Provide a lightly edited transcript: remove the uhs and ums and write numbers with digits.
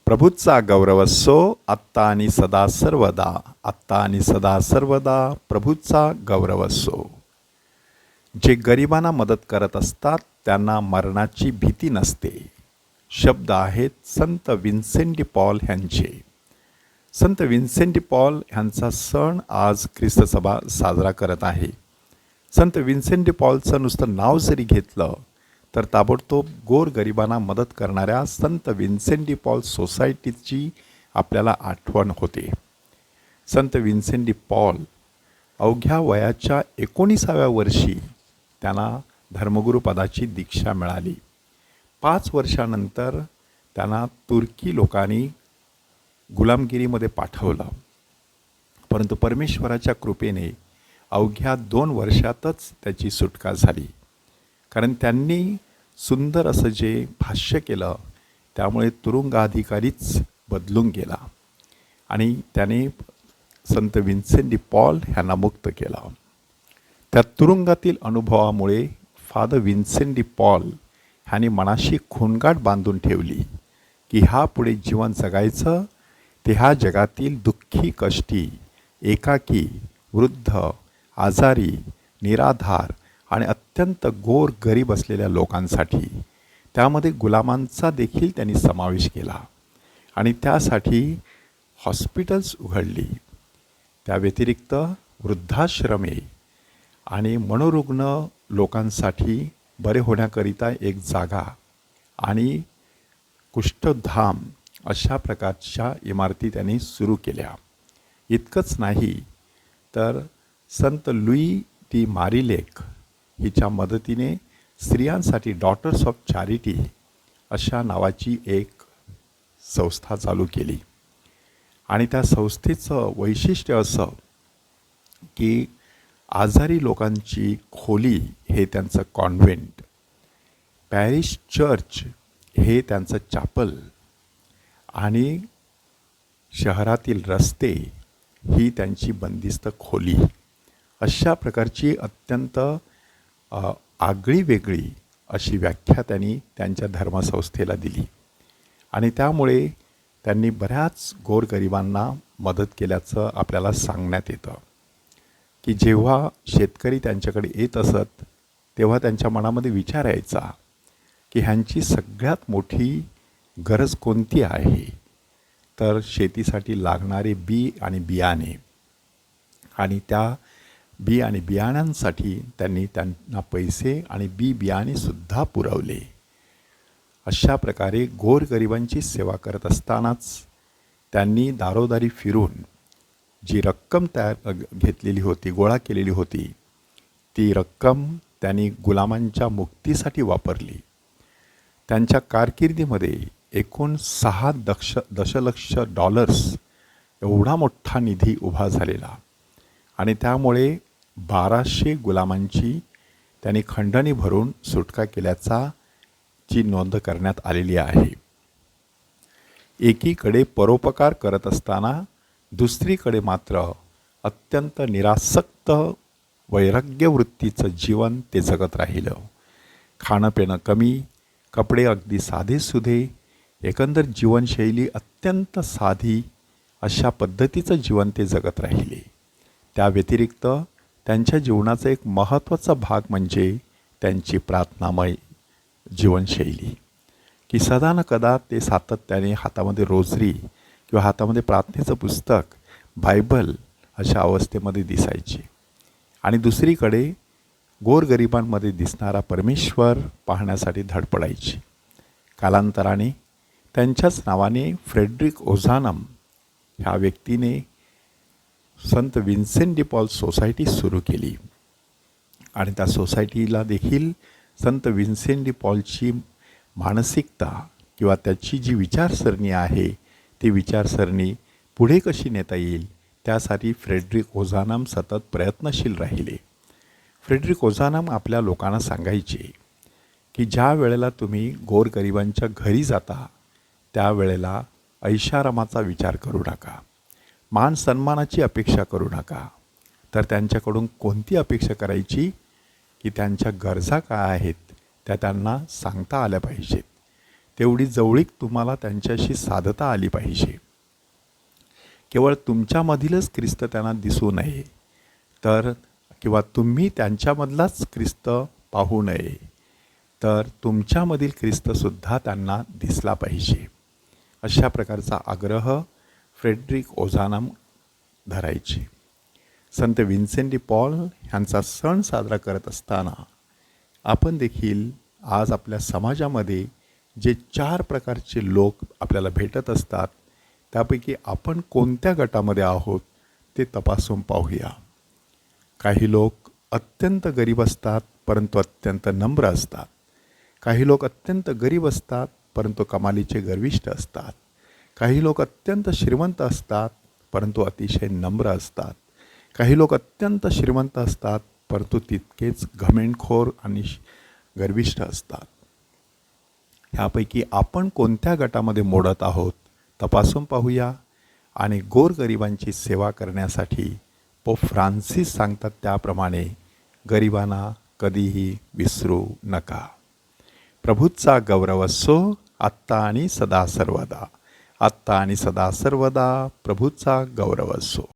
प्रभूचा गौरव असो आत्ता आणि सदा सर्वदा. आत्ता आणि सदा सर्वदा प्रभूचा गौरव असो. जे गरिबांना मदत करत असतात त्यांना मरणाची भीती नसते. शब्द आहेत संत विन्सेंट डी पॉल ह्यांचे. संत विन्सेंट डी पॉल ह्यांचा सण आज ख्रिस्त सभा साजरा करत आहे. संत विन्सेंट डी पॉलचं नुसतं नाव जरी घेतलं तर ताबडतोब गोरगरिबांना मदत करणाऱ्या संत विन्सेंट डी पॉल सोसायटीची आपल्याला आठवण होते. संत विन्सेंट डी पॉल अवघ्या वयाच्या 19व्या वर्षी त्यांना धर्मगुरुपदाची दीक्षा मिळाली. 5 वर्षानंतर त्यांना तुर्की लोकांनी गुलामगिरीमध्ये पाठवलं. परंतु परमेश्वराच्या कृपेने अवघ्या 2 वर्षातच त्याची सुटका झाली. कारण त्यांनी सुंदर असं जे भाष्य केलं त्यामुळे तुरुंगाधिकारीच बदलून गेला आणि त्याने संत विन्सेंट डी पॉल ह्यांना मुक्त केला. त्या तुरुंगातील अनुभवामुळे फादर विन्सेंट डी पॉल ह्यांनी मनाशी खूणगाठ बांधून ठेवली की हा पुढे जीवन जगायचं ते ह्या जगातील दुःखी, कष्टी, एकाकी, वृद्ध, आजारी, निराधार आणि अत्यंत गोर गरीब असलेल्या लोकांसाठी. त्यामध्ये गुलामांचा देखील त्यांनी समावेश केला आणि त्यासाठी हॉस्पिटल्स उघडली. त्या व्यतिरिक्त वृद्धाश्रमे आणि मनोरुग्ण लोकांसाठी बरे होण्याकरिता एक जागा आणि कुष्ठधाम अशा प्रकारच्या इमारती त्यांनी सुरू केल्या. इतकंच नाही तर संत लुई डी मारिलेक हिच्या मदतीने स्त्रियांसाठी डॉटर्स ऑफ चॅरिटी अशा नावाची एक संस्था चालू केली. आणि त्या संस्थेचं वैशिष्ट्य असं की आजारी लोकांची खोली हे त्यांचं कॉन्व्हेंट, पॅरिश चर्च हे त्यांचं चॅपल आणि शहरातील रस्ते ही त्यांची बंदिस्त खोली. अशा प्रकारची अत्यंत आगळी वेगळी अशी व्याख्या त्यांनी त्यांच्या धर्मसंस्थेला दिली आणि त्यामुळे त्यांनी बऱ्याच गोरगरिबांना मदत केल्याचं आपल्याला सांगण्यात येतं. की जेव्हा शेतकरी त्यांच्याकडे येत असत तेव्हा त्यांच्या मनामध्ये विचार यायचा की ह्यांची सगळ्यात मोठी गरज कोणती आहे, तर शेतीसाठी लागणारे बी आणि बियाणे. आणि त्या बी आणि बियाण्यांसाठी त्यांना पैसे आणि बी बियाणेसुद्धा पुरवले. अशा प्रकारे गोरगरिबांची सेवा करत असतानाच त्यांनी दारोदारी फिरून जी रक्कम घेतलेली होती, गोळा केलेली होती, ती रक्कम त्यांनी गुलामांच्या मुक्तीसाठी वापरली. त्यांच्या कारकिर्दीमध्ये एकूण 6 दशलक्ष डॉलर्स एवढा मोठा निधी उभा झालेला आणि त्यामुळे 1200 गुलामांची त्यांनी खंडणी भरून सुटका केल्याची नोंद करण्यात आलेली आहे. एकीकडे परोपकार करत असताना दुसरीकडे मात्र अत्यंत निरासक्त वैराग्यवृत्तीचं जीवन ते जगत राहिलं. खाणं पिणं कमी, कपडे अगदी साधेसुधे, एकंदर जीवनशैली अत्यंत साधी अशा पद्धतीचं जीवन ते जगत राहिले. त्या व्यतिरिक्त त्यांच्या जीवनाचा एक महत्त्वाचा भाग म्हणजे त्यांची प्रार्थनामय जीवनशैली. की सदा न कदा ते सातत्याने हातामध्ये रोजरी किंवा हातामध्ये प्रार्थनेचं पुस्तक, बायबल अशा अवस्थेमध्ये दिसायचे. आणि दुसरीकडे गोरगरिबांमध्ये दिसणारा परमेश्वर पाहण्यासाठी धडपडायची. कालांतराने त्यांच्याच नावाने फ्रेडरिक ओझानम ह्या व्यक्तीने संत विन्सेंट डी पॉल सोसायटी सुरू केली आणि त्या सोसायटीला देखील संत विन्सेंट डी पॉलची मानसिकता किंवा त्याची जी विचारसरणी आहे ती विचारसरणी पुढे कशी नेता येईल त्यासाठी फ्रेडरिक ओझानम सतत प्रयत्नशील राहिले. फ्रेडरिक ओझानम आपल्या लोकांना सांगायचे की ज्या वेळेला तुम्ही गोरगरिबांच्या घरी जाता त्यावेळेला ऐशारामाचा विचार करू नका, मान सन्मानाची अपेक्षा करू नका, तर त्यांच्याकडून कोणती अपेक्षा करायची की त्यांच्या गरजा काय आहेत त्या त्यांना सांगता आल्या पाहिजेत. तेवढी जवळीक तुम्हाला त्यांच्याशी साधता आली पाहिजे. केवळ तुमच्यामधीलच ख्रिस्त त्यांना दिसू नये, तर किंवा तुम्ही त्यांच्यामधलाच ख्रिस्त पाहू नये, तर तुमच्यामधील ख्रिस्तसुद्धा त्यांना दिसला पाहिजे. अशा प्रकारचा आग्रह फ्रेडरिक ओझानम धरायचे. संत विन्सेंट डी पॉल ह्यांचा सण साजरा करत असताना आपण देखील आज आपल्या समाजामध्ये जे 4 प्रकारचे लोक आपल्याला भेटत असतात, त्यापैकी आपण कोणत्या गटामध्ये आहोत ते तपासून पाहूया. काही लोक अत्यंत गरीब असतात, परंतु अत्यंत नम्र असतात. काही लोक अत्यंत गरीब असतात, परंतु कमालीचे गर्विष्ठ असतात. काही लोक अत्यंत श्रीमंत असतात, परंतु अतिशय नम्र असतात. काही लोक अत्यंत श्रीमंत असतात, परंतु तितकेच घमेंडखोर आणि गर्विष्ठ असतात. ह्यापैकी आपण कोणत्या गटामध्ये मोडत आहोत तपासून पाहूया आणि गोरगरिबांची सेवा करण्यासाठी पोप फ्रान्सिस सांगतात त्याप्रमाणे गरिबांना कधीही विसरू नका. प्रभूचा गौरव असो आत्ता आणि सदा सर्वदा. आत्ता आणि सदा सर्वदा प्रभूचा गौरव असो.